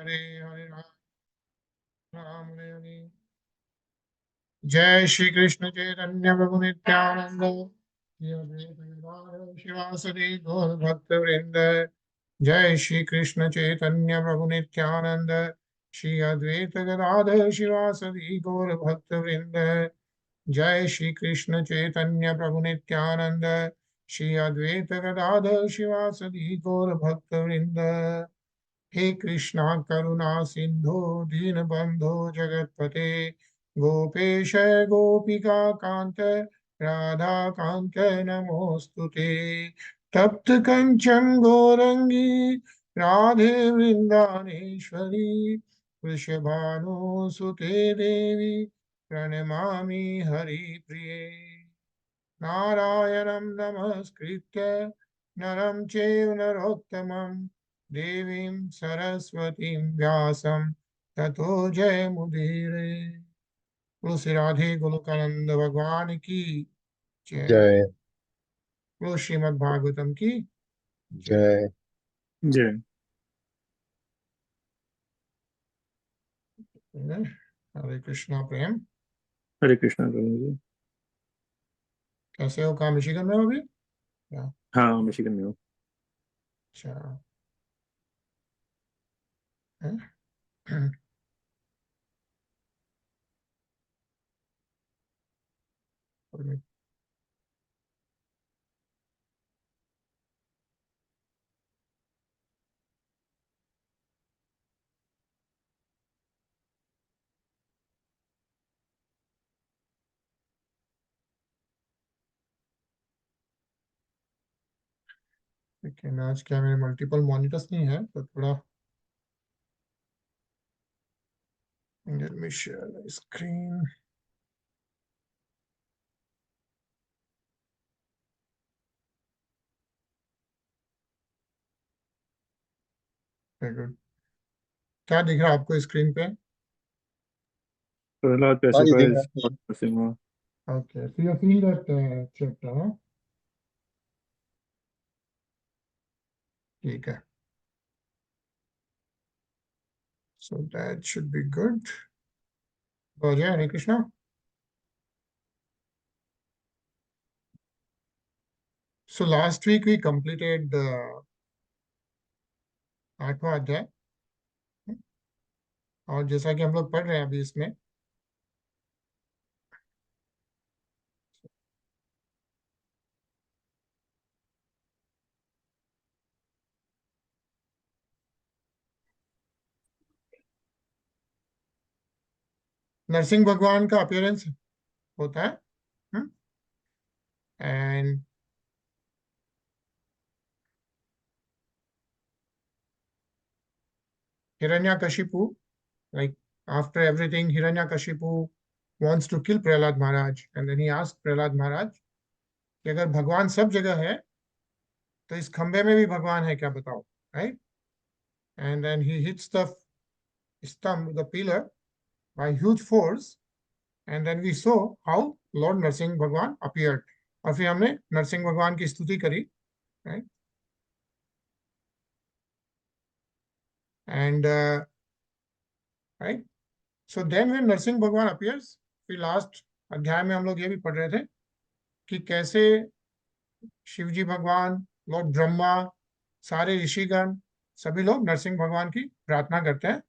Hare, Hare Ram, Ram Hare Hare. जय श्री कृष्ण चैतन्य प्रभु नित्यानंद श्री अद्वैत गदाधर शिवासदि गौर भक्त वृंद। जय श्री कृष्ण चैतन्य प्रभु नित्यानंद श्री अद्वैत गदाधर शिवासदि गौर भक्त वृंद। जय श्री कृष्ण चैतन्य प्रभु नित्यानंद श्री अद्वैत गदाधर शिवासदि गौर भक्त वृंद। हे कृष्णा करुणा सिंधु दीनबंधो जगतपते गोपेश गोपिका कांत राधा कांत नमोस्तुते। तप्त कंचन गौरंगी राधे वृंदानेश्वरी वृषभानुसुते देवी प्रणमामि हरिप्रिये। नारायणं नमस्कृत्य नरं चैव नरोत्तमं देवीं सरस्वतीं व्यासं ततो जयमुदीरये। बोलो श्री राधे गोलोकानंद भगवान की जय। जय बोलो श्रीमद् भागवतम की जय। जय। हरे कृष्णा प्रेम। हरे कृष्णा जी। कैसे हो? कहाँ मिशिगन में हो अभी? हाँ, मिशिगन में हूँ। अच्छा। लेकिन आज क्या मेरे मल्टीपल मॉनिटर्स नहीं है तो थोड़ा let me share the screen. Very good. क्या दिख रहा है आपको स्क्रीन पे? प्रहलाद पैसिफाइज और Narasimha. Okay, so you have seen that chapter, huh? ठीक है. So that should be good. हो जाए हरे Krishna. So last week we completed the 8वां अध्याय और जैसा कि हम लोग पढ़ रहे हैं अभी इसमें नरसिंह भगवान का अपीयरेंस होता है and Hiranyakashipu, like after everything, Hiranyakashipu wants to kill Prahlāda Maharaj, and then he asked Prahlāda Maharaj कि अगर भगवान सब जगह है तो इस खंबे में भी भगवान है क्या बताओ, right? And then he hits the stump, the pillar, by huge force, and then we saw how Lord Nrsimha Bhagwan appeared. और फिर हमने नरसिंह भगवान की स्तुति करी, right? And right, so then when Nrsimha Bhagwan appears, फिर लास्ट अध्याय में हम लोग ये भी पढ़ रहे थे कि कैसे शिवजी भगवान, लॉर्ड ब्रह्मा, सारे ऋषिगण, सभी लोग नरसिंह भगवान की प्रार्थना करते हैं,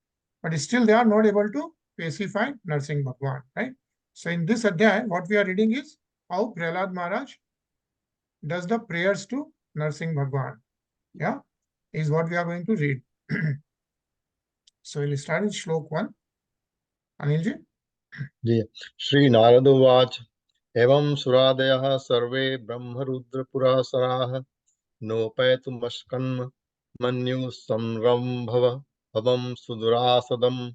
but still they are not able to pacify Narasimha Bhagavan, right? So in this adhyaya what we are reading is how Prahlad Maharaj does the prayers to Nrsimha Bhagwan. Yeah, is what we are going to read. So we'll start with Shlok 1. Anil ji? जी। श्री नारद उवाच एवं सुरादयः सर्वे ब्रह्मरुद्रपुरासराः नोपैतुमस्कन्म मन्युः संरम्भव भवं सुदुरासदम्।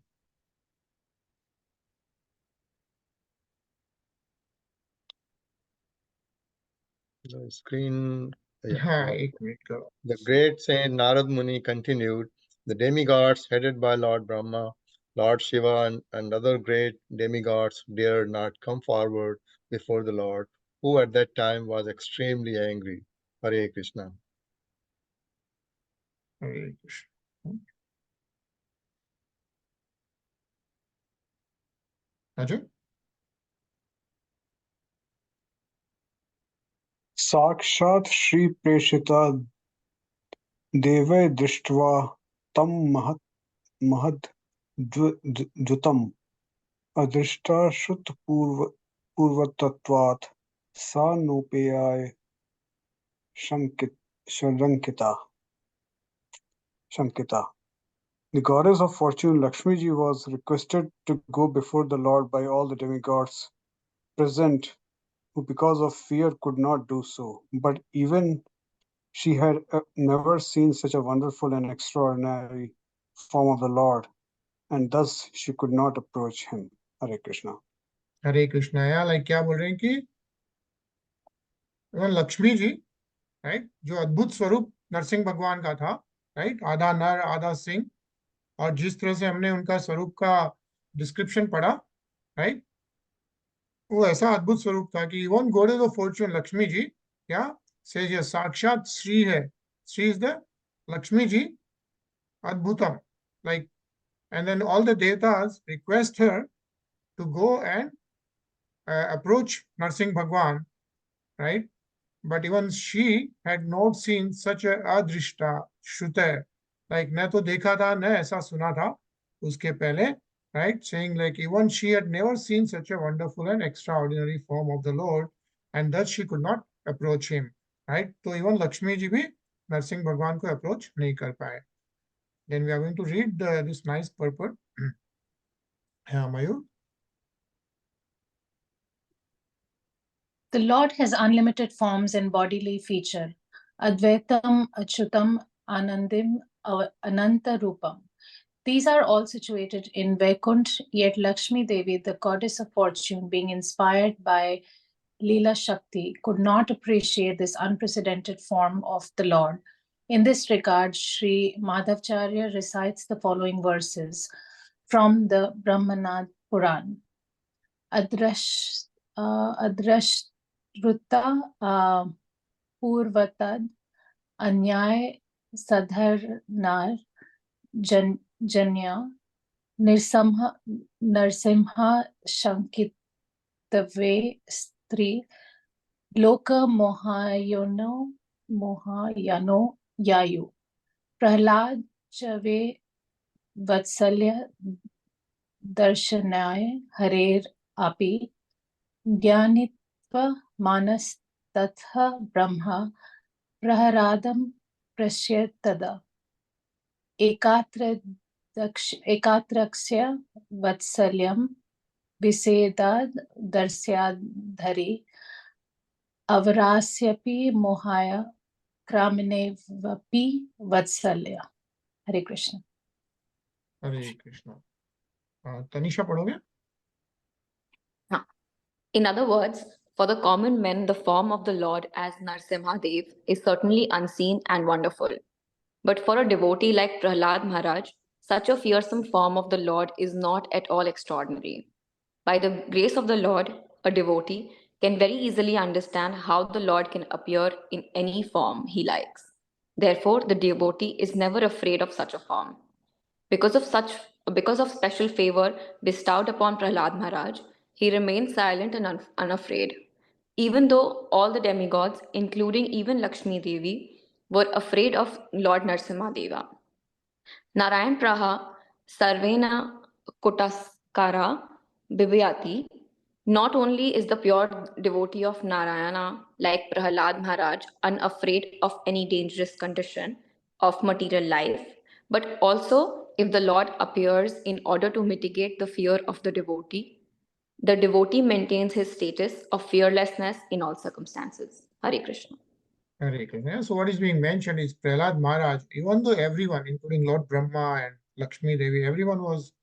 The screen. हाँ, एक minute करो. The great saint Narad Muni continued, the demigods headed by Lord Brahma, Lord Shiva and other great demigods dared not come forward before the Lord, who at that time was extremely angry. Hare Krishna. Hare Krishna. Arjun? साक्षात् श्री प्रेषिता देवै दृष्ट्वा तं महद्द्युतम् अदृष्टा श्रुतपूर्वतत्वात् सा नोपेयाय शङ्किता. The goddess of fortune Lakshmi ji was requested to go before the Lord by all the demigods present, who because of fear could not do so. But even she had never seen such a wonderful and extraordinary form of the Lord, and thus she could not approach him. Hare Krishna. हरे कृष्णा. या like क्या बोल रहे हैं कि Lakshmi ji, right, जो अद्भुत स्वरूप नरसिंह भगवान का था, राइट, आधा नर आधा सिंह, और जिस तरह से हमने उनका स्वरूप का डिस्क्रिप्शन पढ़ा, राइट, वो ऐसा अद्भुत स्वरूप था कि even goddess of fortune Lakshmi ji क्या से ये साक्षात श्री है. श्री इज द लक्ष्मी जी, अद्भुतम, like, and then all the devatas request her to go and approach Nṛsiṁh Bhagwan, right? But even she had not seen such a adrishta shruta, like न तो देखा था न ऐसा सुना था उसके पहले, right? Saying like even she had never seen such a wonderful and extraordinary form of the Lord, and thus she could not approach him, right? तो even लक्ष्मी जी भी नरसिंह भगवान को approach नहीं कर पाए. Then we are going to read this nice purport. Mayur. The Lord has unlimited forms and bodily feature. Advaitam, Achyutam, Anandim, Ananta Rupam. These are all situated in Vaikunt, yet Lakshmi Devi, the goddess of fortune, being inspired by Leela Shakti, could not appreciate this unprecedented form of the Lord. In this regard, Sri Madhavacharya recites the following verses from the Brahmanad Puran. Adrashruta Purvatad Anyay Sadharnar Janya Nṛsiṁha Shankitave Stri Loka Mohayano Yayu Prahlāda Chave Vatsalya Darshanaya Hare Api Jnanitva Manas Tatha Brahma Prahlādam Prasyatada Ekatraksya Vatsalyam Visedad Darsyadhari Avarasyapi Mohaya Kraminevapi Vatsalya. Hare Krishna. Hare Krishna. Tanisha, पढ़ोगे? In other words, for the common men, the form of the Lord as Nṛsiṁhadeva is certainly unseen and wonderful. But for a devotee like Prahlāda Maharaj, such a fearsome form of the Lord is not at all extraordinary. By the grace of the Lord, a devotee can very easily understand how the Lord can appear in any form he likes. Therefore, the devotee is never afraid of such a form. Because of special favor bestowed upon Prahlāda Maharaj, he remained silent and unafraid. Even though all the demigods, including even Lakshmi Devi, were afraid of Lord Nṛsiṁhadeva. Narayan Praha Sarvena Kutaskara Bibhyati. Not only is the pure devotee of Narayana like Prahlāda Maharaj unafraid of any dangerous condition of material life, but also if the Lord appears in order to mitigate the fear of the devotee maintains his status of fearlessness in all circumstances. Hare Krishna. Hare Krishna. So what is being mentioned is Prahlāda Maharaj, even though everyone, including Lord Brahma and Lakshmi Devi, everyone was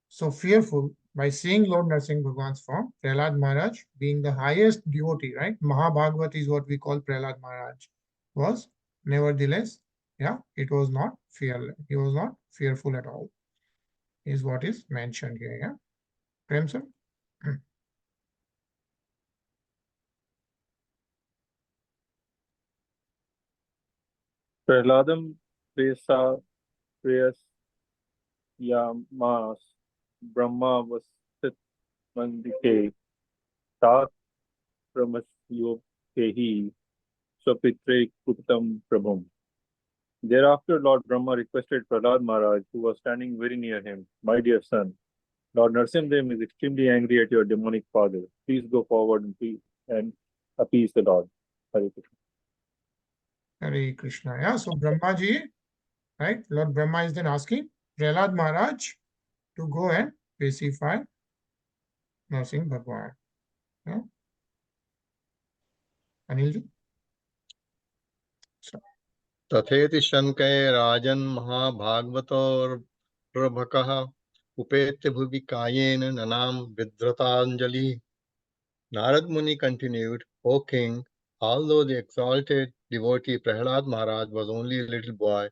so fearful by seeing Lord Nṛsiṁh Bhagwan's form, Prahlāda Maharaj being the highest devotee, right? Mahabhagavat is what we call Prahlāda Maharaj, was nevertheless, yeah, it was not fearless. He was not fearful at all, is what is mentioned here, yeah? Prem sir? Prahlādam Prayas Yamas Brahma Vasit Mandike tat pramasyokehi swapitre kutam prabhum. Thereafter, Lord Brahma requested Prahlāda Maharaj, who was standing very near him, "My dear son, Lord Nṛsiṁhadeva is extremely angry at your demonic father. Please go forward and appease the Lord." Hare Krishna. Hare Krishna. Yeah, so Brahma ji, right? Lord Brahma is then asking Prahlāda Maharaj to go and pacify Nṛsiṁha Bhagwan. Yeah. Anil ji. So, तथेति शंकये राजन् महाभागवतोर्भकः उपेत्य भुवि कायेन ननाम विद्रतांजलि. Narad Muni continued, "O king, although the exalted devotee Prahlāda Maharaj was only a little boy,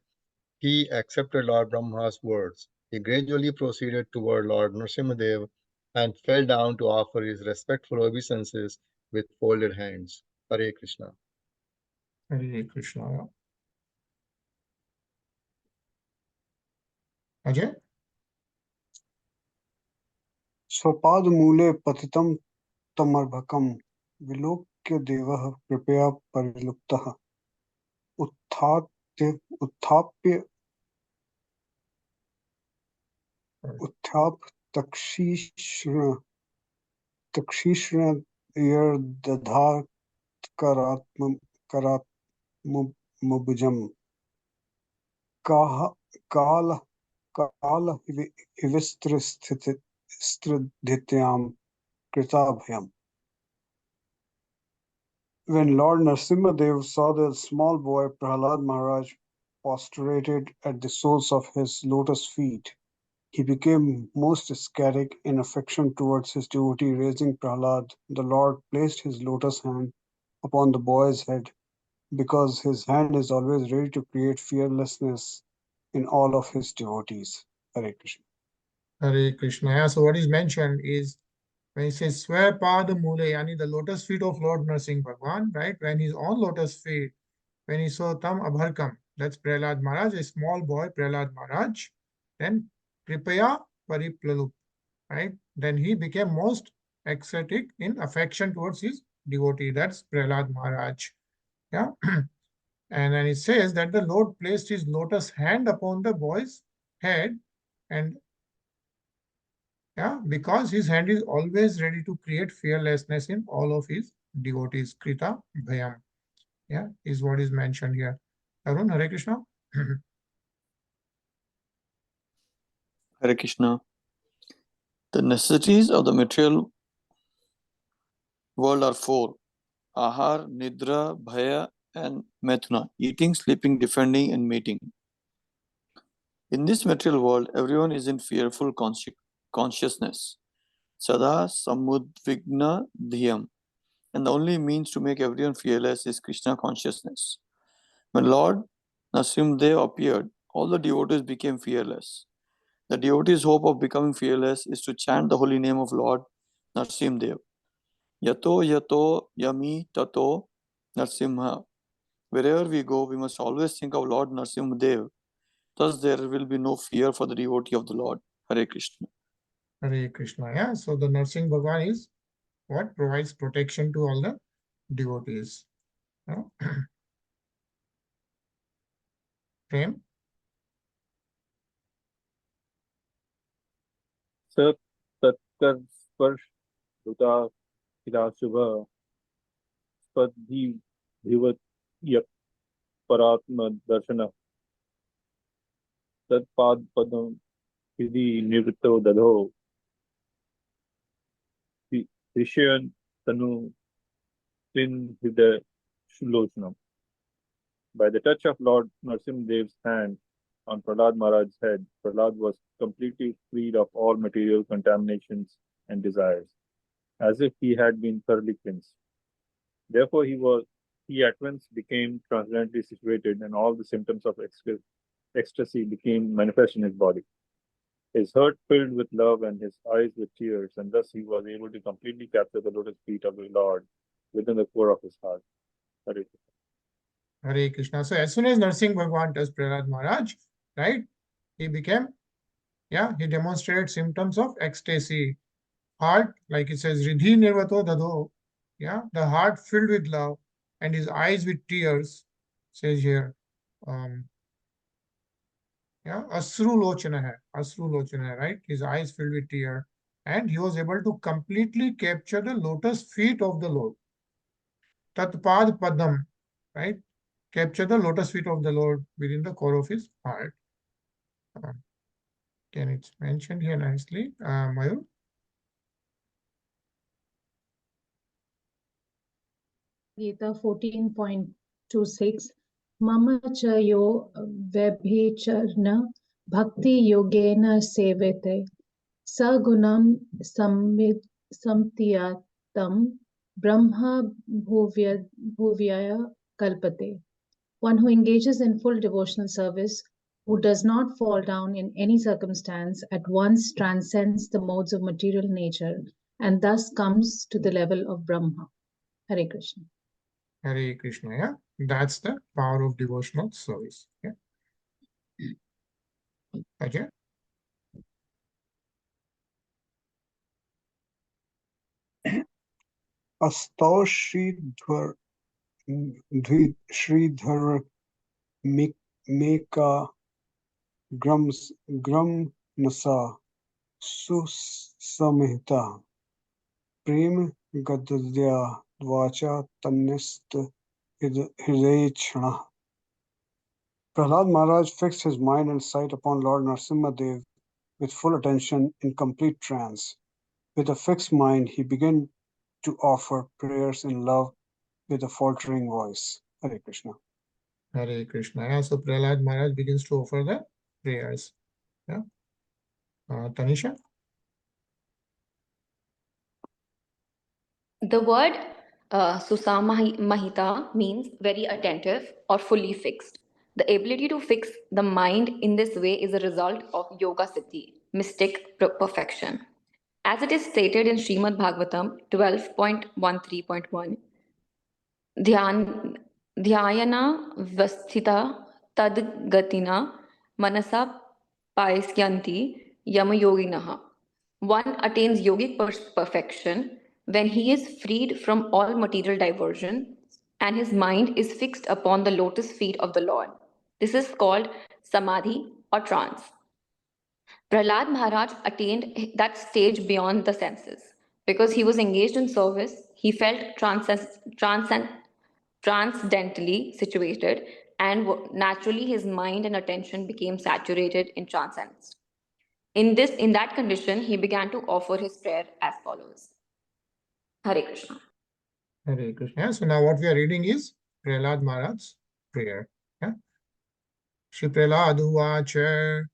he accepted Lord Brahma's words. He gradually proceeded toward Lord Nṛsiṁhadeva and fell down to offer his respectful obeisances with folded hands." Hare Krishna. Hare Krishna. Yeah. Ajay? स्वपादमूले पतितं तमर्भकं विलोक्य देवः कृपया परिलुप्तः उत्थाप्य तक्षीष्णयर्दधाकरात्मुभुजम् कालहिविस्त्रिधित्यां कृताभयम्. When Lord Nṛsiṁhadeva saw the small boy Prahlāda Maharaj prostrated at the soles of his lotus feet, he became most ecstatic in affection towards his devotee. Raising Prahlāda, the Lord placed his lotus hand upon the boy's head, because his hand is always ready to create fearlessness in all of his devotees. Hare Krishna. Hare Krishna. Yeah, so what is mentioned is when he says Swapada Mule, yani the lotus feet of Lord Nṛsiṁha Bhagwan, right? When he's on lotus feet, when he saw Tam Abharkam, that's Prahlāda Maharaj, a small boy, Prahlāda Maharaj, then Kripaya Pariplalup, right? Then he became most ecstatic in affection towards his devotee. That's Prahlāda Maharaj. Yeah. And then it says that the Lord placed his lotus hand upon the boy's head, and yeah, because his hand is always ready to create fearlessness in all of his devotees. Krita Bhayam. Yeah, is what is mentioned here. Arun, Hare Krishna. Hare Krishna. The necessities of the material world are four: Ahar, Nidra, Bhaya, and Maithuna: eating, sleeping, defending, and mating. In this material world, everyone is in fearful consciousness. Sada Samudvigna Dhyam. And the only means to make everyone fearless is Krishna consciousness. When Lord Nṛsiṁhadeva appeared, all the devotees became fearless. The devotee's hope of becoming fearless is to chant the holy name of Lord Nṛsiṁhadeva. Yato yato yami tato Nṛsiṁha. Wherever we go, we must always think of Lord Nṛsiṁhadeva. Thus there will be no fear for the devotee of the Lord. Hare Krishna. Hare Krishna. Yeah, so the Nṛsiṁha Bhagwan is what provides protection to all the devotees. Yeah. Prem. Sat tatkar sparsh duta khilashubha spadhi bhivat yak paratma darshana tat pad padam hidi nivritto dadho Rishayan tanu tin hida shulochanam. By the touch of Lord Nṛsiṁhadev's hand on Prahlāda Maharaj's head, Prahlāda was completely freed of all material contaminations and desires, as if he had been thoroughly cleansed. Therefore, he at once became transcendently situated, and all the symptoms of ecstasy became manifest in his body. His heart filled with love and his eyes with tears, and thus he was able to completely capture the lotus feet of the Lord within the core of his heart. Hare Krishna. Hare Krishna. So as soon as Nṛsiṁha Bhagwan touched Prahlāda Maharaj, right, he became, yeah, he demonstrated symptoms of ecstasy. heart, like it says, Ridhi Nirvato Dado, yeah, the heart filled with love, and his eyes with tears, says here. Yeah, Asru Lochana hai, right? His eyes filled with tear, and he was able to completely capture the lotus feet of the Lord. Tatpad Padam, right? Capture the lotus feet of the Lord within the core of his heart. Can it's mentioned here nicely, Mayur? Gita 14.26 Mama cha yo vebhicharna bhakti yogena sevete sagunam samtiyatam brahma bhuvyaya kalpate. One who engages in full devotional service, who does not fall down in any circumstance, at once transcends the modes of material nature and thus comes to the level of Brahma. Hare Krishna. Hare Krishna, yeah. That's the power of devotional service. Yeah. Ajay? Astau Sridhar Meka Gram Nasa Susamhita Prem Gadadya Dvacha Tanist Hridayachana. Prahlāda Maharaj fixed his mind and sight upon Lord Nṛsiṁhadeva with full attention in complete trance. With a fixed mind, he began to offer prayers in love with a faltering voice. Hare Krishna. Hare Krishna. Yeah, so Prahlāda Maharaj begins to offer the prayers. Yeah. Tanisha? The word Susamahita means very attentive or fully fixed. The ability to fix the mind in this way is a result of yoga siddhi, mystic perfection. As it is stated in Srimad Bhagavatam 12.13.1, Dhyayana vasthita tad gatina manasa paisyanti yamayoginaha. One attains yogic perfection when he is freed from all material diversion and his mind is fixed upon the lotus feet of the Lord. This is called samadhi or trance. Prahlāda Maharaj attained that stage beyond the senses. Because he was engaged in service, he felt transcendentally situated, and naturally his mind and attention became saturated in transcendence. In that condition, he began to offer his prayer as follows. Hare Krishna. Hare Krishna. So now what we are reading is Prahlāda Maharaj's prayer. Yeah. Shri Prahlāda Uvacha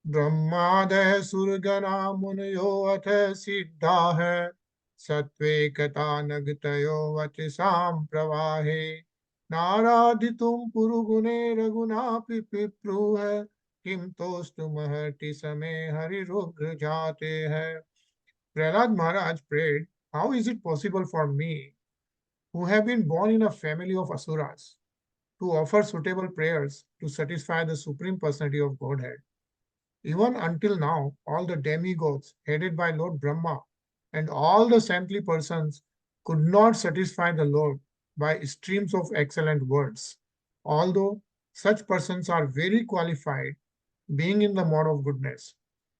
Brahmadaya Surgana Munayo Atha Siddha Sattve Kata Nagtayo Vachisam Pravahe Naraditum Purugune Raguna Pipipru Kim Tostu Maharti Same Hari Rugra Jate Hai. Prahlāda Maharaj prayed, how is it possible for me, who have been born in a family of asuras, to offer suitable prayers to satisfy the Supreme Personality of Godhead? Even until now, all the demigods headed by Lord Brahma and all the saintly persons could not satisfy the Lord by streams of excellent words. Although such persons are very qualified, being in the mode of goodness,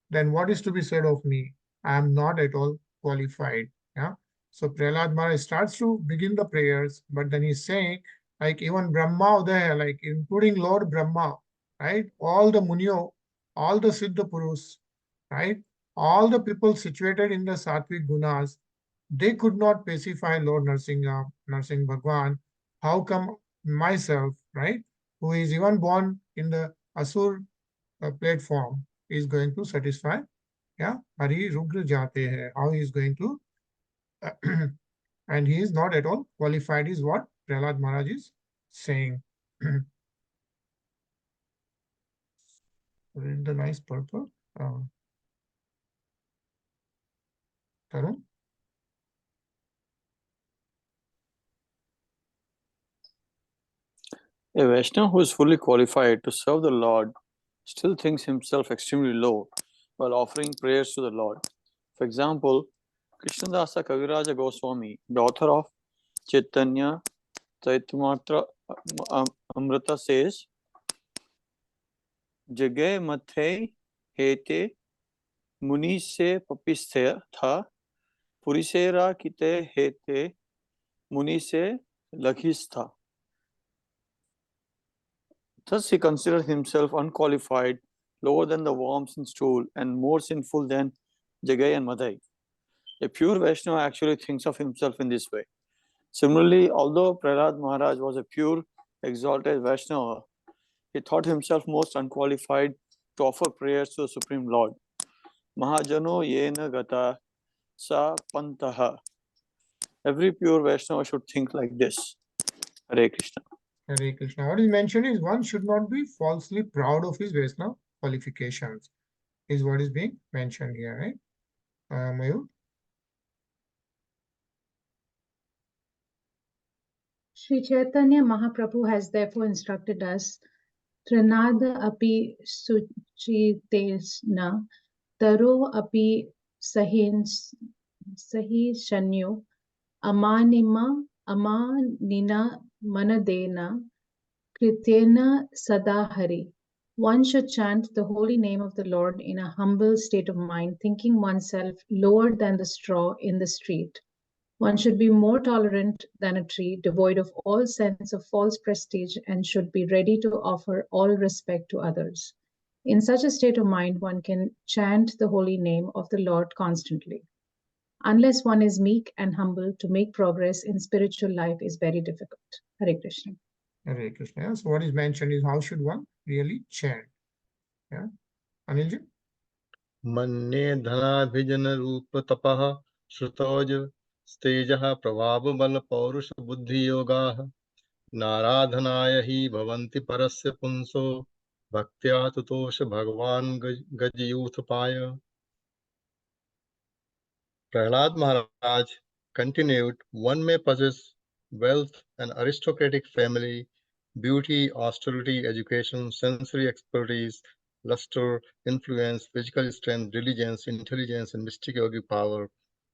then what is to be said of me? I am not at all qualified. Yeah. So Prahlāda Maharaj starts to begin the prayers, but then he's saying, like even Brahma there, like including Lord Brahma, right? All the Munyo, all the Siddha Purus, right? All the people situated in the Sattvic Gunas, they could not pacify Lord Nṛsiṁha Bhagwan. How come myself, right? Who is even born in the Asur platform, is going to satisfy? Yeah, Hari Rugra Jate Hai. How he is going to and he is not at all qualified, is what Prahlāda Maharaj is saying. Read the nice purport. Tarun? A Vaishnava who is fully qualified to serve the Lord still thinks himself extremely low while offering prayers to the Lord. For example, Krishnadasa Kaviraja Goswami, the author of Chaitanya Chaitamatra Amrita says, Jagay mathe hete muni se papisthe tha purisera kite hete muni se lakhistha. Thus he considered himself unqualified, lower than the worms in stool, and more sinful than Jagai and Madhai. A pure Vaishnava actually thinks of himself in this way. Similarly, although Prahlāda Maharaj was a pure, exalted Vaishnava, he thought himself most unqualified to offer prayers to the Supreme Lord. Mahajano yena gata sa pantaha. Every pure Vaishnava should think like this. Hare Krishna. Hare Krishna. What is mentioned is one should not be falsely proud of his Vaishnava qualifications, is what is being mentioned here, right? Mayur? Sri Chaitanya Mahaprabhu has therefore instructed us, Trinada api suchitesna, taro api sahishanyo, amanina manadena, kritena sadahari. One should chant the holy name of the Lord in a humble state of mind, thinking oneself lower than the straw in the street. One should be more tolerant than a tree, devoid of all sense of false prestige, and should be ready to offer all respect to others. In such a state of mind, one can chant the holy name of the Lord constantly. Unless one is meek and humble, to make progress in spiritual life is very difficult. Hare Krishna. Hare Krishna. So what is mentioned is how should one really chant? Yeah. Anilji? Manne dhanabhijana rupa tapaha shrutoj stejaha prabhava bala paurusha buddhi yogaha naradhanaya hi bhavanti parasya punso bhaktya tutosha bhagavan gajyuthapaya. Prahlāda Maharaj continued, one may possess wealth, an aristocratic family, beauty, austerity, education, sensory expertise, luster, influence, physical strength, diligence, intelligence, and mystic yogic power.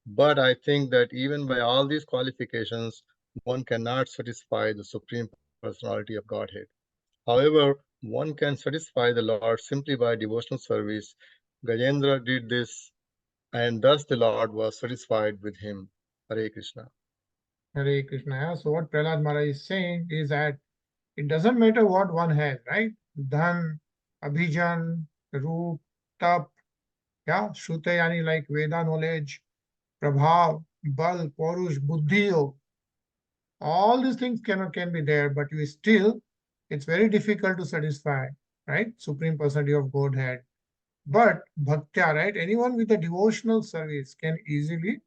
But I think that even by all these qualifications, one cannot satisfy the Supreme Personality of Godhead. However, one can satisfy the Lord simply by devotional service. Gajendra did this, and thus the Lord was satisfied with him. Hare Krishna. Hare Krishna. Yeah. So what Prahlāda Maharaj is saying is that it doesn't matter what one has, right? Dhan, Abhijan, Roop, Tap, yeah, Shruta yani like Veda knowledge, Prabhav, Bal, Porush, Buddhi, all these things can be there, but you still, it's very difficult to satisfy, right? Supreme Personality of Godhead. But Bhaktya, right? Anyone with a devotional service can easily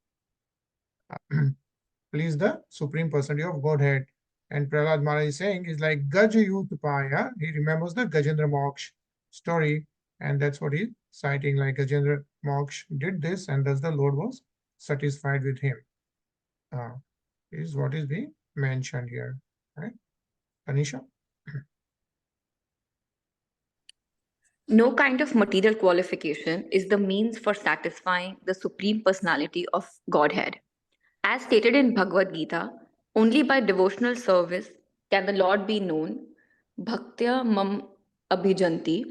please the Supreme Personality of Godhead. And Prahlāda Maharaj is saying is like Gaj Yutpaya. He remembers the Gajendra Moksh story, and that's what he's citing, like Gajendra Moksh did this, and thus the Lord was satisfied with him. Is what is being mentioned here, right? Anisha? No kind of material qualification is the means for satisfying the Supreme Personality of Godhead. As stated in Bhagavad Gita, only by devotional service can the Lord be known, bhaktya mam abhijanti.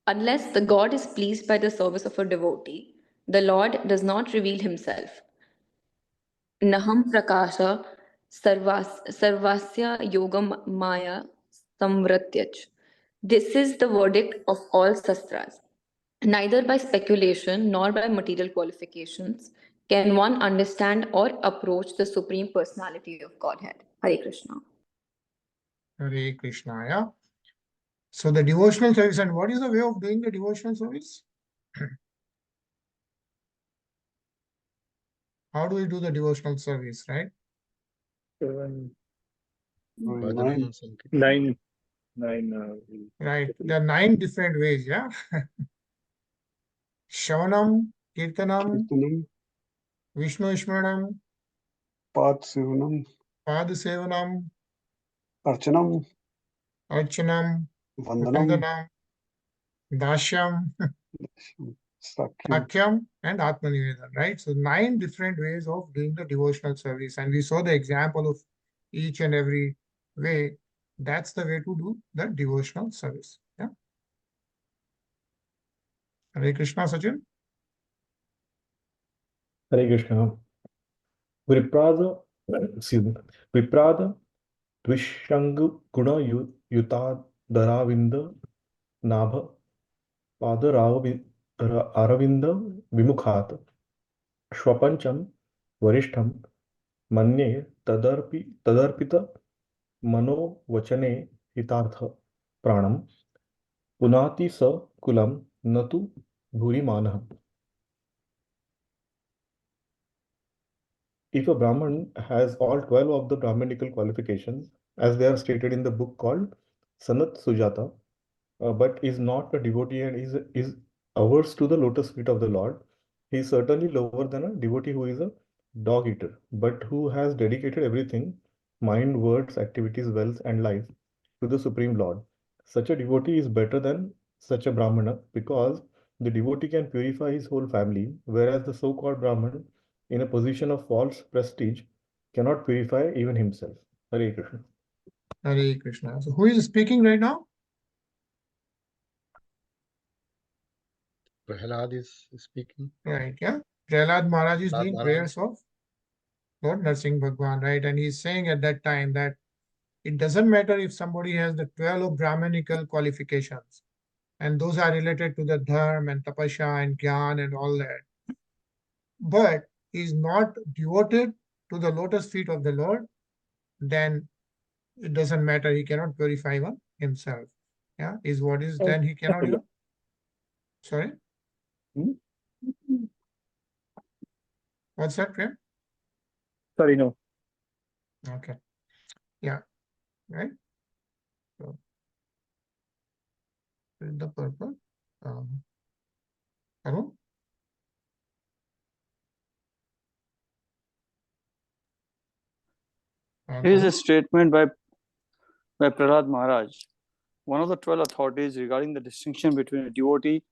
Unless the God is pleased by the service of a devotee, the Lord does not reveal himself. Naham prakasha sarvasya yogam maya samvratyach. This is the verdict of all sastras. Neither by speculation nor by material qualifications can one understand or approach the Supreme Personality of Godhead. Hare Krishna. Hare Krishna, yeah. So the devotional service, and what is the way of doing the devotional service? How do we do the devotional service, right? Nine. Nine. Right. There are 9 different ways, yeah. Shavanam, Kirtanam, Kirtanam, Vishnu Ishmaranam, Pad Sevanam, Pad Sevanam, Archanam, Archanam, Vandanam, Vandanam, Dashyam, Sakhyam, and Atmanivedan, right? So 9 different ways of doing the devotional service. And we saw the example of each and every way. That's the way to do the devotional service. Yeah. Hare Krishna, Sachin. Hare Krishna. Viprada, excuse me, Viprada, Tvishang Guna Yuta Daravinda Nabha Pada Aravinda Vimukhat Shwapancham Varishtham Manye Tadarpita Mano Vachane Hitartha Pranam Punati Sa Kulam Natu Bhuri Manah. If a Brahman has all 12 of the Brahmanical qualifications, as they are stated in the book called Sanat Sujata, but is not a devotee and is averse to the lotus feet of the Lord, he is certainly lower than a devotee who is a dog eater, but who has dedicated everything, mind, words, activities, wealth, and life, to the Supreme Lord. Such a devotee is better than such a Brahmana because the devotee can purify his whole family, whereas the so-called Brahman, in a position of false prestige, cannot purify even himself. Hare Krishna. Hare Krishna. So who is speaking right now? Prahlāda is speaking. Right, yeah. Prahlāda Maharaj is Prahlāda doing Maharaj. prayers of Lord Nṛsiṁha Bhagwan, right? And he's saying at that time that it doesn't matter if somebody has the 12 Brahmanical qualifications, and those are related to the dharma and tapasya and gyan and all that, but is not devoted to the lotus feet of the Lord, then it doesn't matter. He cannot purify even himself. Yeah, is what is then he cannot even. Sorry, what's that, Prem? Sorry, no. Okay, yeah, right. So, with the purpose. Arun? Here is a statement by Prahlāda Maharaj, one of the 12 authorities regarding the distinction between a devotee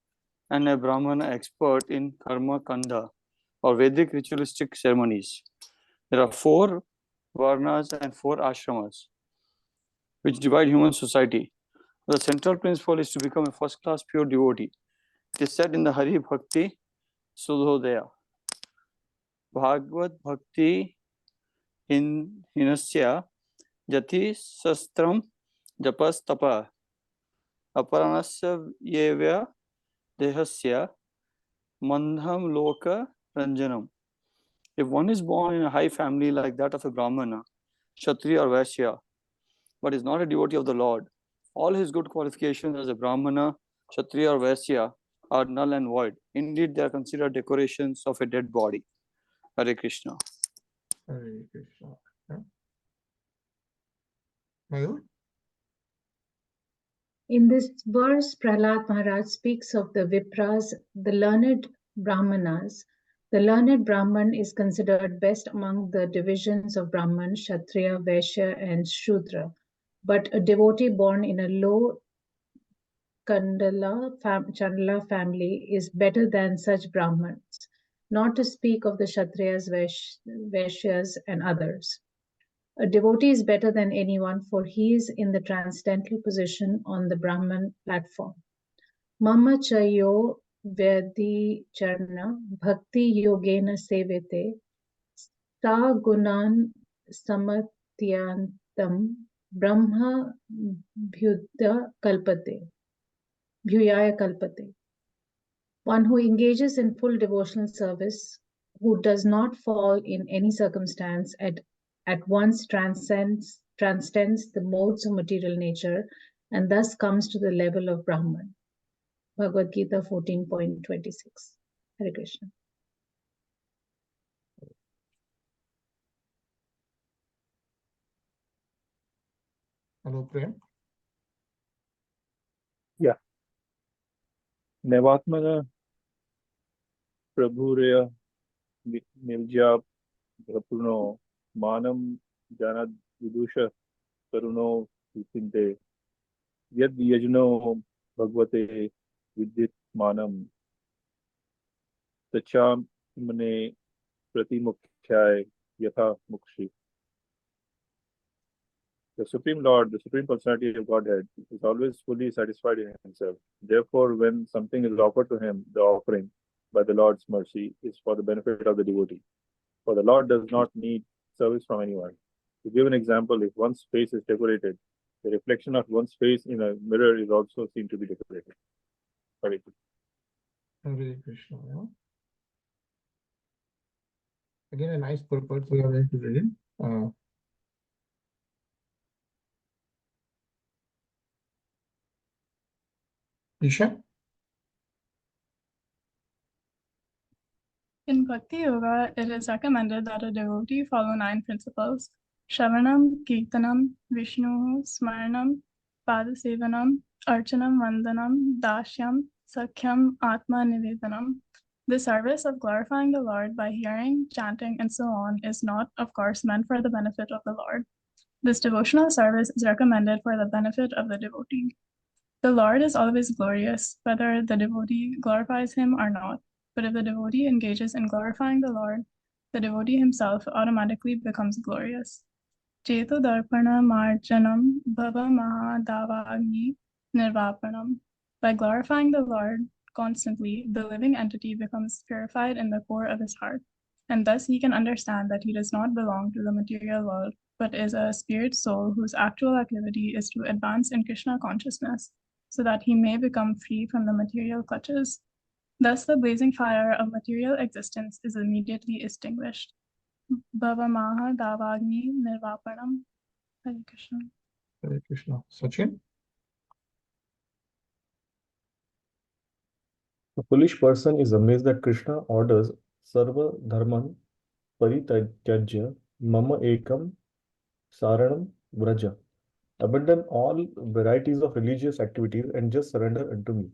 and a Brahmana expert in Karma Kanda or Vedic ritualistic ceremonies. There are 4 Varnas and 4 Ashramas which divide human society. The central principle is to become a first-class pure devotee. It is said in the Hari Bhakti Sudhodaya, Bhagavad Bhakti Hinasya Jati Sastram Japas Tapa Aparanasya Yevya Dehasya Mandham Loka Ranjanam. If one is born in a high family like that of a Brahmana, Kshatriya or Vaishya, but is not a devotee of the Lord, all his good qualifications as a Brahmana, Kshatriya or Vaishya are null and void. Indeed, they are considered decorations of a dead body. Hare Krishna. Hare Krishna. Yeah. Mayur? In this verse, Prahlāda Maharaj speaks of the Vipras, the learned Brahmanas. The learned Brahman is considered best among the divisions of Brahman, Kshatriya, Vaishya, and Shudra. But a devotee born in a low Chandala family is better than such Brahmans, not to speak of the Kshatriyas, Vaishyas, and others. A devotee is better than anyone, for he is in the transcendental position on the Brahman platform. Mama chayo vedi charna bhakti yogena sevete sa gunan samatyantam brahma bhyuya kalpate. One who engages in full devotional service, who does not fall in any circumstance, at once transcends the modes of material nature and thus comes to the level of Brahman. Bhagavad Gita 14.26. Hare Krishna. Hello, Prem. Yeah. Nevatmana Prabhureya Nilja Prapuno Manam Janad Vidusha Karuno Visinte Yad Yajno Bhagavate Vidit Manam Tachamane Pratimukhyay Yatha Mukshi. The Supreme Lord, the Supreme Personality of Godhead, is always fully satisfied in himself. Therefore, when something is offered to him, the offering by the Lord's mercy is for the benefit of the devotee. For the Lord does not need service from anyone. To give an example, if one's face is decorated, the reflection of one's face in a mirror is also seen to be decorated. Hare Hare Krishna. Yeah. Again, a nice purport we are going to read it. Isha? In Bhakti Yoga, it is recommended that a devotee follow 9 principles: Shravanam, Kirtanam, Vishnu, Smaranam, Padasevanam, Archanam, Vandanam, Dashyam, Sakhyam, Atma Nivedanam. The service of glorifying the Lord by hearing, chanting, and so on is not, of course, meant for the benefit of the Lord. This devotional service is recommended for the benefit of the devotee. The Lord is always glorious, whether the devotee glorifies him or not. But if the devotee engages in glorifying the Lord, the devotee himself automatically becomes glorious. Cheto darpana marjanam bhava mahadavagni nirvapanam. By glorifying the Lord constantly, the living entity becomes purified in the core of his heart, and thus he can understand that he does not belong to the material world, but is a spirit soul whose actual activity is to advance in Krishna consciousness, so that he may become free from the material clutches. Thus the blazing fire of material existence is immediately extinguished. Bhava Maha Davagni Nirvapanam. Hare Krishna. Hare Krishna. Sachin? A foolish person is amazed that Krishna orders Sarva Dharman Parityajya Mama Ekam Saranam Vraja. Abandon all varieties of religious activities and just surrender unto me.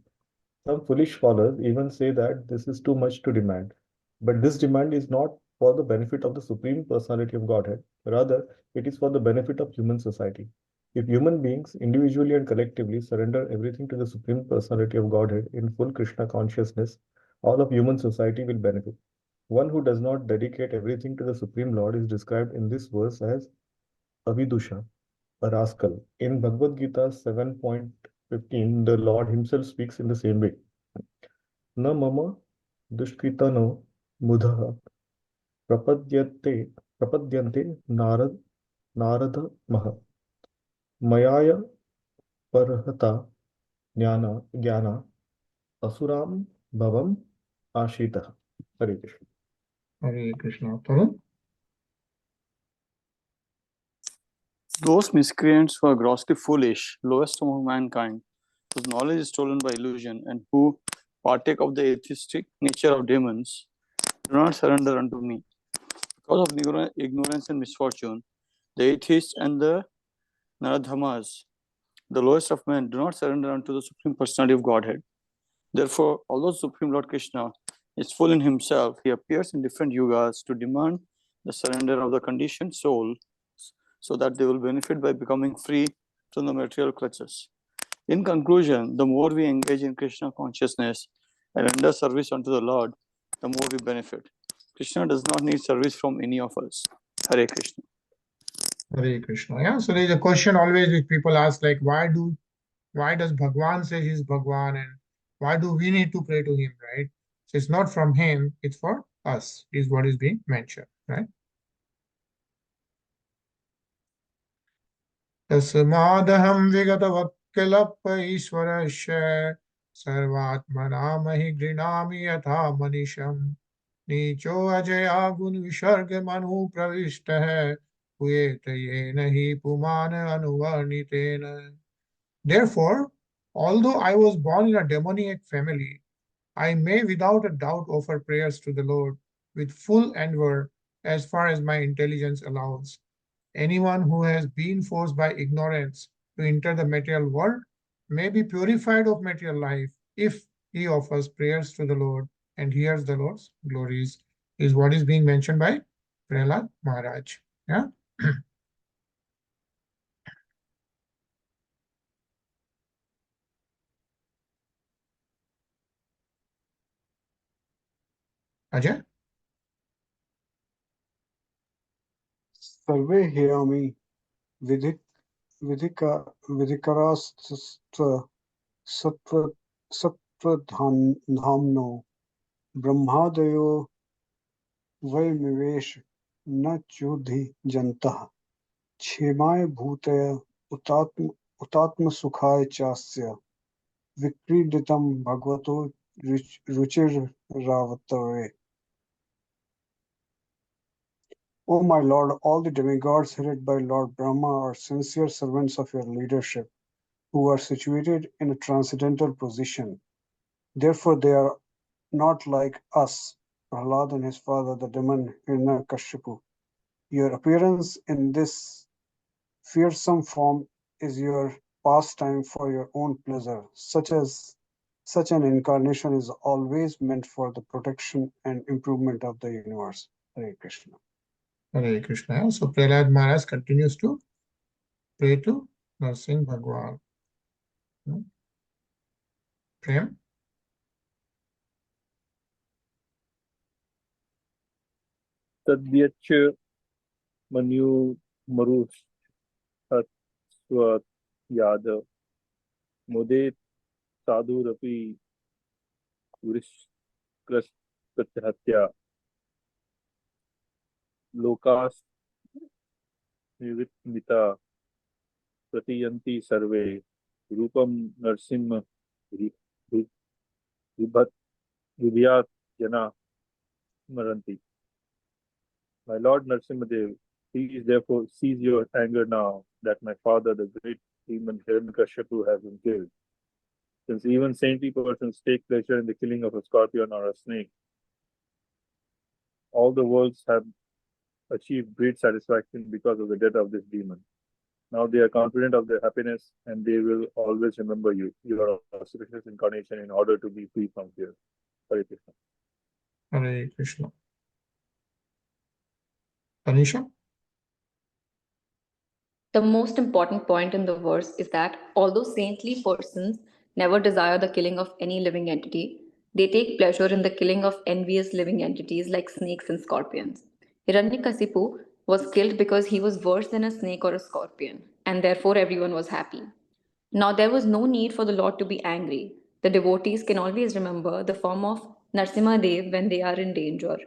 Some foolish scholars even say that this is too much to demand. But this demand is not for the benefit of the Supreme Personality of Godhead. Rather, it is for the benefit of human society. If human beings, individually and collectively, surrender everything to the Supreme Personality of Godhead in full Krishna consciousness, all of human society will benefit. One who does not dedicate everything to the Supreme Lord is described in this verse as Avidusha, a rascal. In Bhagavad Gita 7.15, the Lord himself speaks in the same way. Na mama dushkritano mudha prapadyante narada maha mayaya parhata jnana asuram bhavam ashita. Hare Krishna. Hare Krishna. Tarun? Those miscreants who are grossly foolish, lowest among mankind, whose knowledge is stolen by illusion, and who partake of the atheistic nature of demons, do not surrender unto me. Because of ignorance and misfortune, the atheists and the Naradhamas, the lowest of men, do not surrender unto the Supreme Personality of Godhead. Therefore, although Supreme Lord Krishna is full in himself, he appears in different yugas to demand the surrender of the conditioned soul so that they will benefit by becoming free from the material clutches. In conclusion, the more we engage in Krishna consciousness and render service unto the Lord, the more we benefit. Krishna does not need service from any of us. Hare Krishna. Hare Krishna. Yeah. So there's a question always which people ask, like, why does Bhagwan say he's Bhagwan, and why do we need to pray to him, right? So it's not from him, it's for us, is what is being mentioned, right? Tasmadaham vigatavakkilappa ishwarasya sarvatmanamahi grinami yatha manisham नीचो Ajaya गुण विसर्ग मनु प्रविष्ट है हुए ये नहीं पुमान अनुवर्णितेन. Therefore, although I was born in a demoniac family, I may without a doubt offer prayers to the Lord with full endeavor as far as my intelligence allows. Anyone who has been forced by ignorance to enter the material world may be purified of material life if he offers prayers to the Lord and hears the Lord's glories, is what is being mentioned by Prahlāda Maharaj. Yeah. Ajay? Sarve Heyami Vidikaras Sattva-dhamno Brahmadayo Vaimivesh न चुधि जन्तः क्षेमाय भूतय उतात्म सुखाय चास्य विक्रीडितं भगवतो रुचिरावतवे. O my Lord, all the demigods headed by Lord Brahma are sincere servants of your leadership, who are situated in a transcendental position. Therefore, they are not like us, Prahlāda and his father, the demon Hiranyakashipu. Your appearance in this fearsome form is your pastime for your own pleasure. Such an incarnation is always meant for the protection and improvement of the universe. Hare Krishna. Hare Krishna. So Prahlāda Maharaj continues to pray to Nṛsiṁha Bhagwan. Prem? Tadyach Manu Marush Swat Yadav Mudet Sadhurapi Vrishkrathatya Lokas Nivitmita Pratiyanti Sarve Rupam Nṛsiṁha Vibhat Jana Maranti. My Lord Nṛsiṁhadeva, please therefore cease your anger now that my father, the great demon Hiranyakashipu, has been killed. Since even saintly persons take pleasure in the killing of a scorpion or a snake, all the worlds have achieved great satisfaction because of the death of this demon. Now they are confident of their happiness and they will always remember you, your auspicious incarnation, in order to be free from fear. Hare Krishna. Hare Krishna. Tanisha? The most important point in the verse is that although saintly persons never desire the killing of any living entity, they take pleasure in the killing of envious living entities like snakes and scorpions. Hiranyakasipu was killed because he was worse than a snake or a scorpion, and therefore everyone was happy. Now there was no need for the Lord to be angry. The devotees can always remember the form of Nṛsiṁhadeva when they are in danger,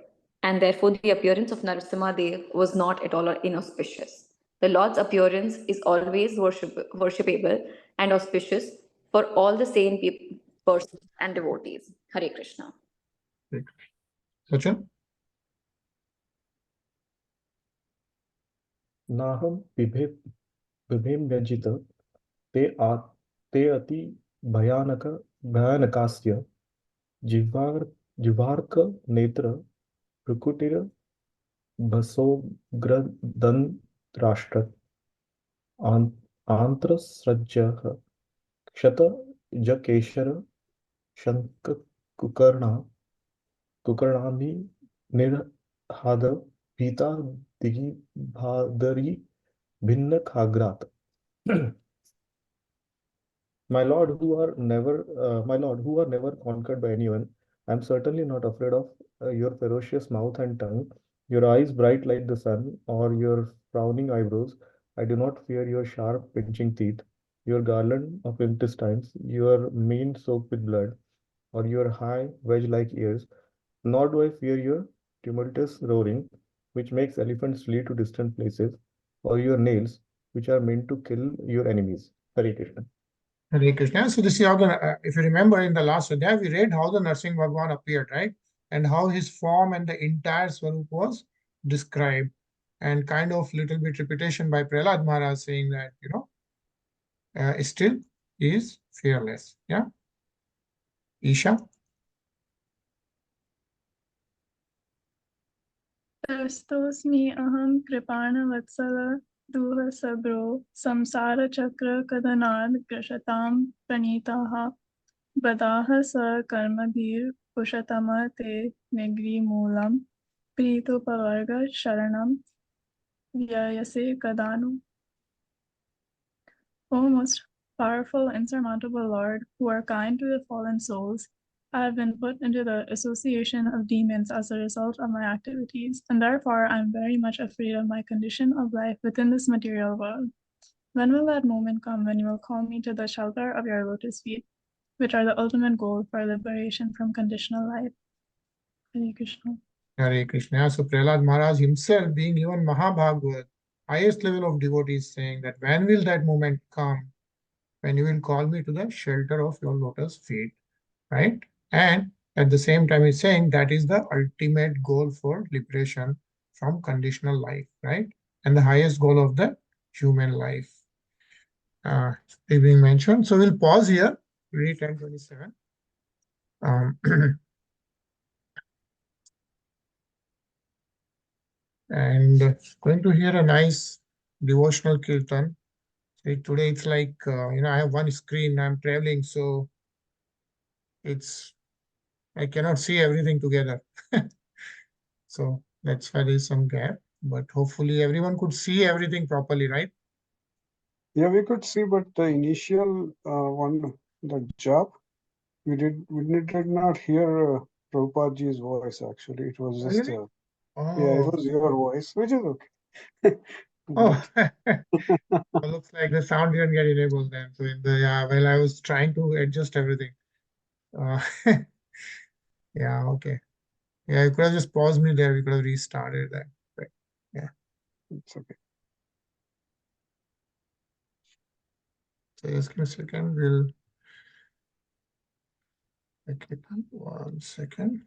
and therefore the appearance of Nṛsiṁhadeva was not at all inauspicious. The Lord's appearance is always worshipable and auspicious for all the sane persons and devotees. Hare Krishna. Sachin? Naham Bibhem Vyajita te ati भयानकास्य जिह्वार्क नेत्र प्रकुटिर भसोग्रदंत्राष्ट्र आंत्रसज्जः क्षतजकेशर शङ्कुकर्णानि निर्हाद भीता दिगिभादरी भिन्नखाग्रात्. My Lord, who are never conquered by anyone, I am certainly not afraid of your ferocious mouth and tongue, your eyes bright like the sun, or your frowning eyebrows. I do not fear your sharp pinching teeth, your garland of intestines, your mane soaked with blood, or your high wedge-like ears. Nor do I fear your tumultuous roaring, which makes elephants flee to distant places, or your nails, which are meant to kill your enemies. Hare Krishna. Hare Krishna. So this is how if you remember in the last Adhyaya, we read how the Nṛsiṁha Bhagwan appeared, right? And how his form and the entire Swarup was described. And kind of little bit repetition by Prahlāda Maharaj saying that, still is fearless. Yeah. Isha? Tastosmi aham kripana vatsala duha sabro samsara chakra kadanad grashatam pranitaha badaha sa karmadhir pushatama te negri moolam prito pavarga sharanam vyayase kadanu. O most powerful, insurmountable Lord, who are kind to the fallen souls, I have been put into the association of demons as a result of my activities, and therefore I am very much afraid of my condition of life within this material world. When will that moment come when you will call me to the shelter of your lotus feet, which are the ultimate goal for liberation from conditional life? Hare Krishna. Hare Krishna. So Prahlāda Maharaj himself, being even Mahabhagavat, highest level of devotee, is saying that when will that moment come when you will call me to the shelter of your lotus feet, right? And at the same time, he's saying that is the ultimate goal for liberation from conditional life, right? And the highest goal of the human life. Being mentioned. So we'll pause here. Read 10:27. And going to hear a nice devotional kirtan. So today it's like, I have one screen, I'm traveling, so I cannot see everything together. So that's why there's some gap, but hopefully everyone could see everything properly, right? Yeah, we could see, but the initial one, the jap, we did not hear Prabhupadaji's voice actually. It was just Really? yeah, it Oh, was your voice, which is okay. oh. It looks like the sound didn't get enabled then. So well, I was trying to adjust everything. Yeah, okay. Yeah, you could have just paused me there. We could have restarted that. But yeah, It's okay. so just give me a second. We'll make it 1 second.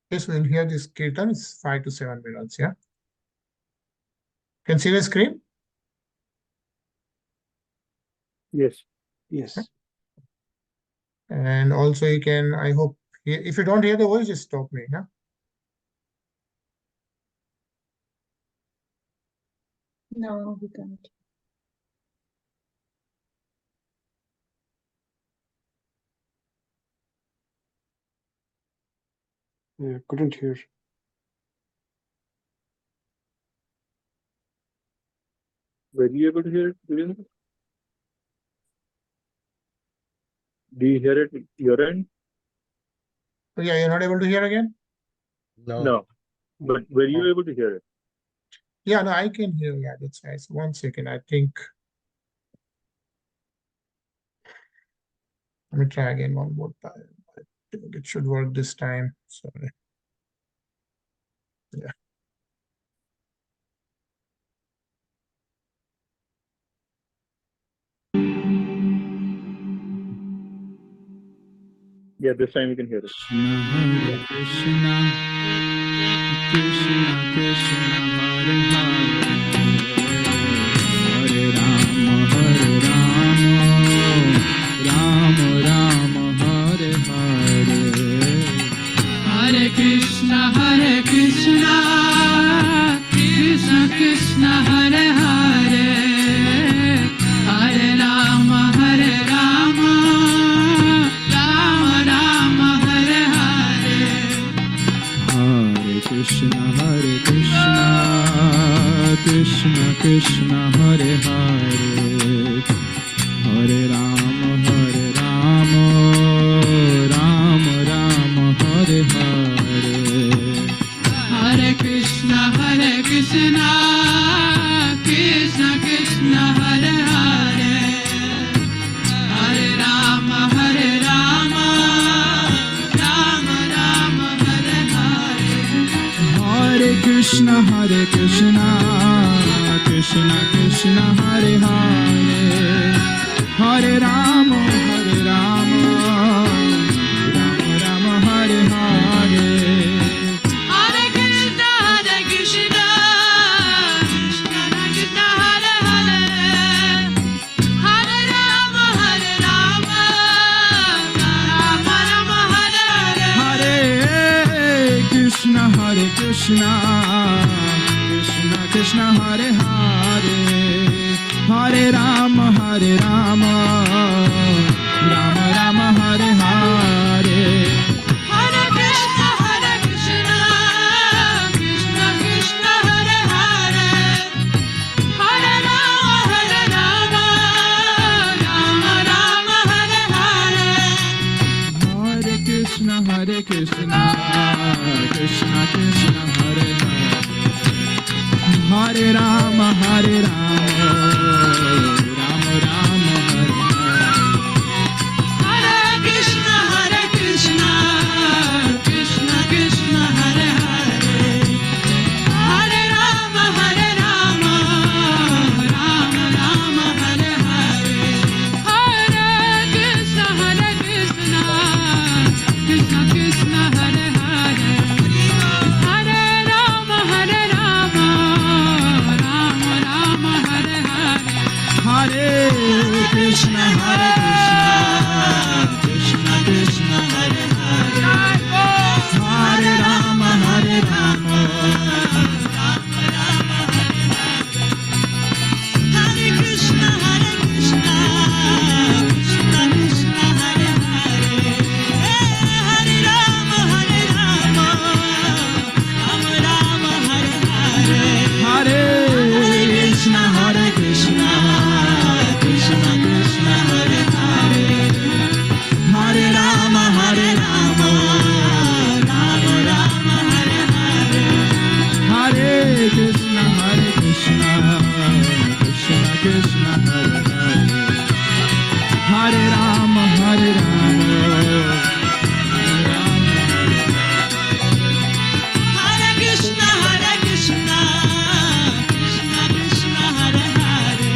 Yes, we'll hear this kirtan. It's 5 to 7 minutes. Yeah. Can see the screen? Yes. Yes. And also you can, I hope, if you don't hear the voice, just stop me. Yeah. No, we can't. Yeah, couldn't hear. Were you able to hear it, Virendra? Do you hear it at your end? Oh, yeah, you're not able to hear again? No. But were you able to hear it? Yeah, no, I can hear. Yeah, that's nice. 1 second. I think. Let me try again one more time. I think it should work this time. Sorry. Yeah. Yeah, this time you can hear it. Hare Krishna, Krishna Krishna, Hare Hare, Hare Rama, Rama Rama, Hare Hare. Hare Krishna, Krishna Krishna, Hare Hare, Hare Rama, Rama Rama, Hare Hare. Hare Krishna, Krishna Krishna, Hare Hare, Hare Rama, Rama Rama, Hare Hare. Hare Krishna, Krishna Krishna, Hare Hare, Hare Rama, Rama Rama, Hare Hare. Hare Krishna, Krishna Krishna, Hare Hare, Hare Rama, Hare Rama, Rama Rama, Hare Hare. Hare Krishna, Krishna Krishna, Hare Hare. Hare Rama, Rama Rama, Hare Hare. Hare Krishna, Krishna Krishna, Hare Hare. Hare Rama, Rama Rama, Hare Hare. Hare Krishna, Krishna Krishna, Hare Hare. Hare Rama, Rama Rama, Hare Hare. Hare Krishna, Krishna Krishna, Hare Hare. Hare Rama, Rama Rama, Hare Hare. Hare Krishna, Krishna Krishna, Hare Hare. Hare Rama, Rama Rama, Hare Hare. Hare Krishna, Krishna Krishna, Hare Hare. Hare Rama, Rama Rama, Hare Hare. Hare Krishna, Krishna Krishna, Hare Hare. Hare Rama, Rama Hare Krishna, Krishna Krishna, Hare Hare. Hare Rama, Rama Rama, Hare Hare. Hare Krishna, Krishna Krishna, Hare Hare. Hare Rama, Rama Rama, Hare Hare. Hare Krishna, Krishna Krishna, Hare Hare. Hare Rama, Rama Hare Krishna, Krishna Krishna, Hare Hare.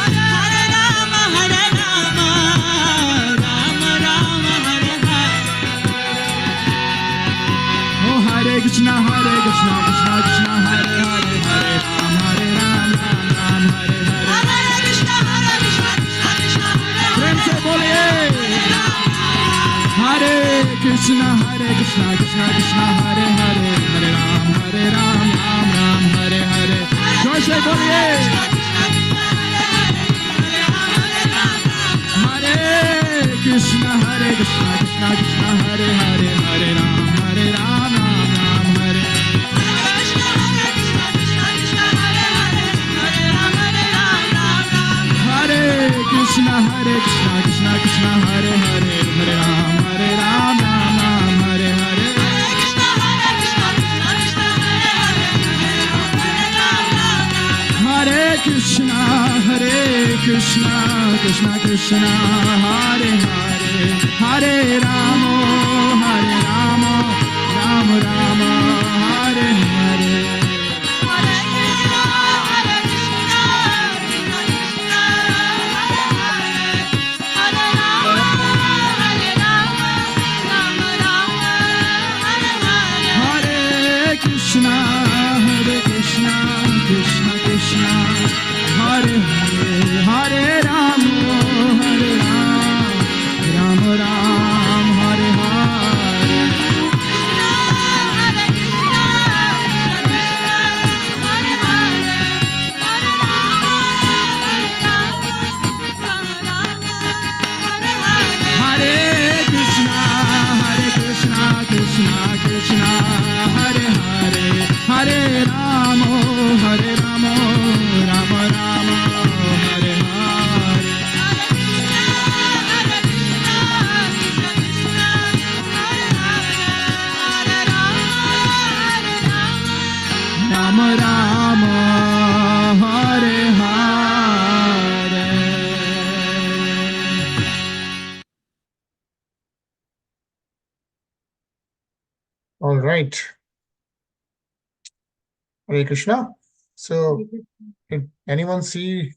Hare Rama, Rama Rama, Hare Hare. Oh, Hare Krishna, Krishna Krishna, Hare Hare. Hare Ram, Ram Ram, Hare Hare. Hare Krishna, Krishna Krishna, Hare प्रेम से बोलिए हरे कृष्णा कृष्णा कृष्णा हरे हरे, हरे राम राम राम हरे हरे। जोर से बोलिए हरे कृष्णा कृष्णा कृष्णा हरे हरे, हरे राम राम राम हरे। हरे कृष्णा कृष्णा हरे हरे, हरे राम राम राम हरे हरे। हरे कृष्णा कृष्णा कृष्णा हरे हरे, हरे Ram Ram Ram Hare Hare. Krishna Krishna Krishna Hare Hare, Hare Ram Ram Ram Hare Hare। Hare Krishna Krishna Krishna Hare Hare, Hare Ram Ram Ram Hare Hare। Ram Ram Hare Hare। All right. Hare Krishna. So, did anyone see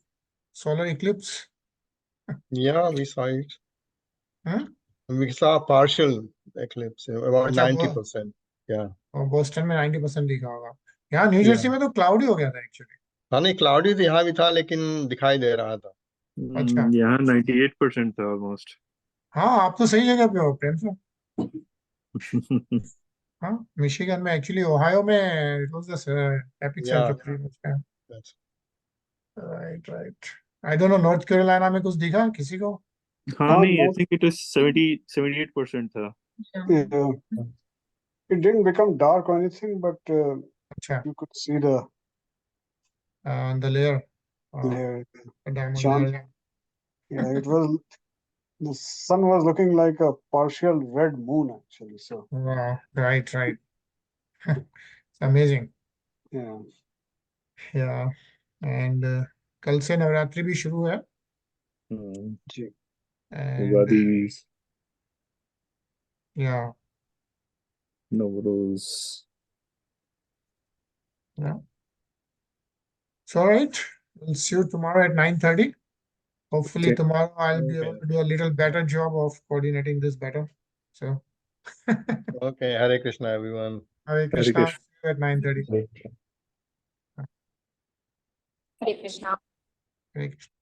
solar eclipse? Yeah, we saw it. Huh? We saw partial eclipse, about अच्छा, 90%. Yeah. और Boston में 90% दिखा होगा। यहाँ new Yeah. Jersey में तो cloudy हो गया था एक्चुअली। हाँ नहीं, क्लाउडी तो यहाँ भी था लेकिन दिखाई दे रहा था। अच्छा। यहाँ 98% था ऑलमोस्ट। हाँ, आप तो सही जगह पे हो प्रेम से। हाँ, मिशिगन में एक्चुअली, ओहायो में it was the epicentre pretty much। Yes. Right. I don't know, north Carolina में कुछ दिखा किसी को? हाँ नहीं, I think it was 78% था। Yeah. It didn't become dark or anything, but अच्छा, you could see the the layer, layer. the diamond Chand. layer. Yeah, it was. The sun was looking like a partial red moon actually. So Wow, right. It's amazing. yeah. Yeah, and कल से नवरात्रि भी शुरू है। जी। And Ugadi, yeah, Navroz. yeah. So all right, we'll see you tomorrow at 9:30. Hopefully Okay. tomorrow I'll be Okay. able to do a little better job of coordinating this better. So Okay, Hare Krishna, everyone. Hare Krishna, see you at 9:30. Hare Krishna. Hare Krishna. Hare Krishna.